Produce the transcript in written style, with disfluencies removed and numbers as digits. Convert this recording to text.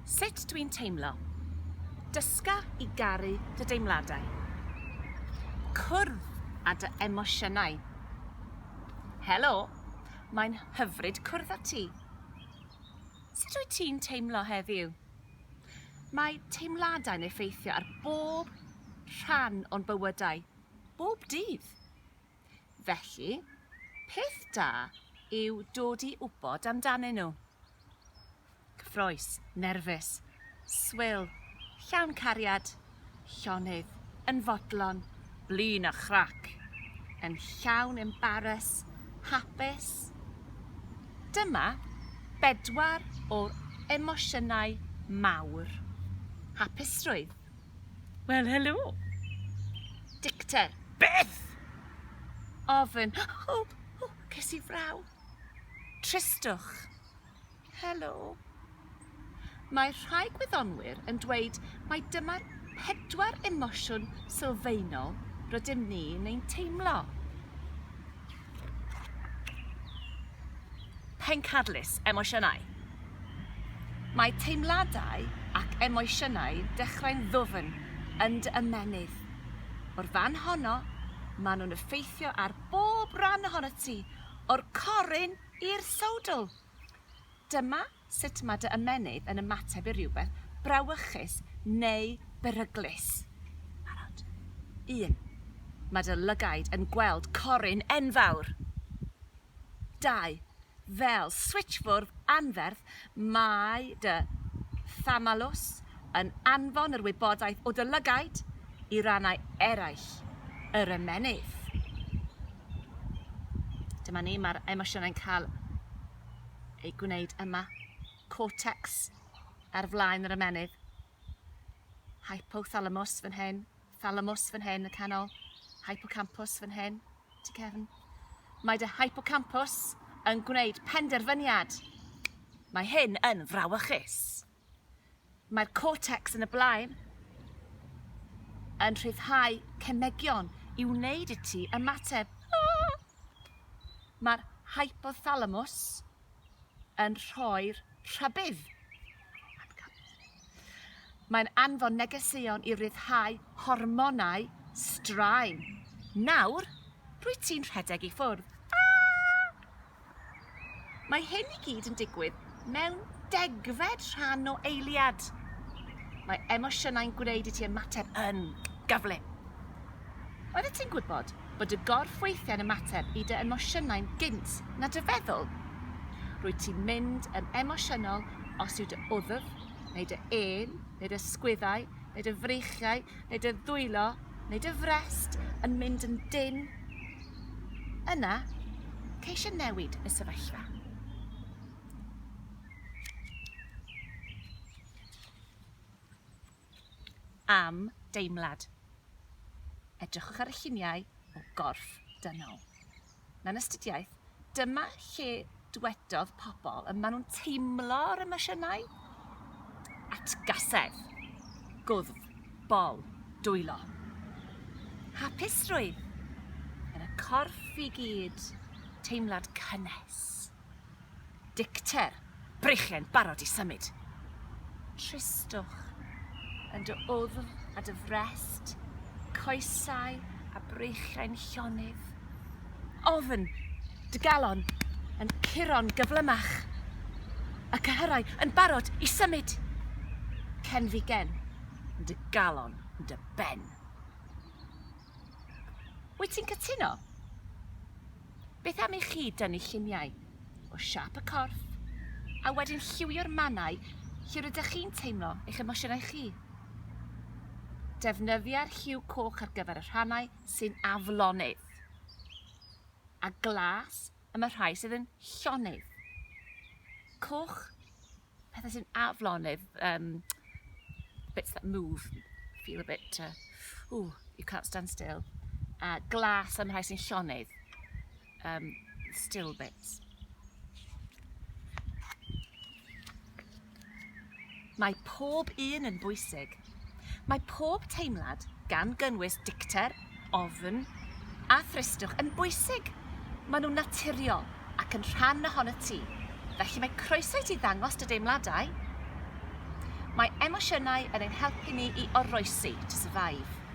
Sut dwi'n teimlo? Dysga i garu dy deimladau. Cwrdd a dy emosiynau. Helo, mae'n hyfryd cwrdd â ti. Sut wyt ti'n teimlo heddiw? Mae teimladau'n effeithio ar bob rhan o'n bywydau, bob dydd. Felly, peth da yw dod i wybod amdanyn nhw. Cyffroes, nerfus, swil, llawn cariad, llonydd, yn fodlon, blin a chrac, yn llawn embarras, hapus. Dyma 4 o'r emosiynau mawr. Hapusrwydd. Wel, helo. Dicter. Beth! Ofn. Ces i fraw. Tristwch. Helo. Mae rhai gwyddonwyr yn dweud mai dyma'r 4 emosiwn sylfaenol rydym ni'n teimlo. Pencadlys emosiynau. Mae teimladau ac emosiynau dechrau'n ddwfn yn dy ymenydd. O'r fan honno, maen nhw'n effeithio ar bob ran ohono ti, o'r coryn i'r sowdl. Dyma sut mae dy ymenydd yn ymateb i rhywbeth brawychus neu beryglus. Barod. 1. Mae dy lygaid yn gweld coryn enfawr. 2. Fel switchfwrdd anferth, mae dy thamalws yn anfon yr wybodaeth o dy lygaid i rannau eraill yr ymenydd. Dyma ni, mae'r emosiynau'n cael ei gwneud yma. Cortex ar flaen yr ymenydd. Hypothalamus fan hyn, thalamus fan hyn y canol, hippocampus fan hyn, ti Kevin. Mae dy hippocampus yn gwneud penderfyniad. Mae hyn yn frawychus. Mae'r cortex yn y blaen yn rhyddhau cemegion i wneud i ti ymateb. Mae'r hypothalamus yn rhoi'r rhybydd. Mae'n anfon negeseuon i ryddhau hormonau straen. Nawr, rwyt ti'n rhedeg i ffwrdd. Mae hyn i gyd yn digwydd mewn 10 rhan o eiliad. Mae emosiynau'n gwneud i ti ymateb yn gyflym. Oeddet ti'n gwybod bod y gorff weithiau'n ymateb i dy emosiynau'n gynt na dy feddwl? Rwyt ti'n mynd yn emosiynol os yw dy wddf, neu dy neu dy sgwyddau, neu dy freichiau, neu dy ddwylo, neu dy frest yn mynd yn dyn. Yna, ceisio newid y sefyllfa. Am deimlad. Edrychwch ar y lluniau o gorff dynol. Mewn astudiaeth, dyma lle dywedodd pobl y maen nhw'n teimlo'r emosiynau. Atgasedd, gwddf, bol, dwylo. Hapusrwydd. Yn y corff i gyd, teimlad cynnes. Dicter, breichiau'n barod i symud. Tristwch. Yn dy wddf a dy frest, coesau a breichiau'n llonydd. Ofn, dy galon, yn curo'n gyflymach. Y cyhyrau yn barod i symud. Cenfigen, yn dy galon, yn dy ben. Wyt ti'n cytuno? Beth am i chi dynnu lluniau o siap y corff, a wedyn lliwio'r mannau lle rydych chi'n teimlo eich emosiynau chi? Defnyddio'r lliw coch ar gyfer y rhannau sy'n aflonydd. A glas am y rhai sydd yn llonydd. Coch, pethau sy'n aflonydd, bits that move, feel a bit, you can't stand still. A glas am y rhai sy'n llonydd, still bits. Mae pob un yn bwysig. Mae pob teimlad gan gynnwys dicter, ofn a thristwch yn bwysig. Maen nhw'n naturiol ac yn rhan ohono ti. Felly mae croeso i ti ddangos dy deimladau. Mae emosiynau yn ein helpu ni i oroesi, to survive.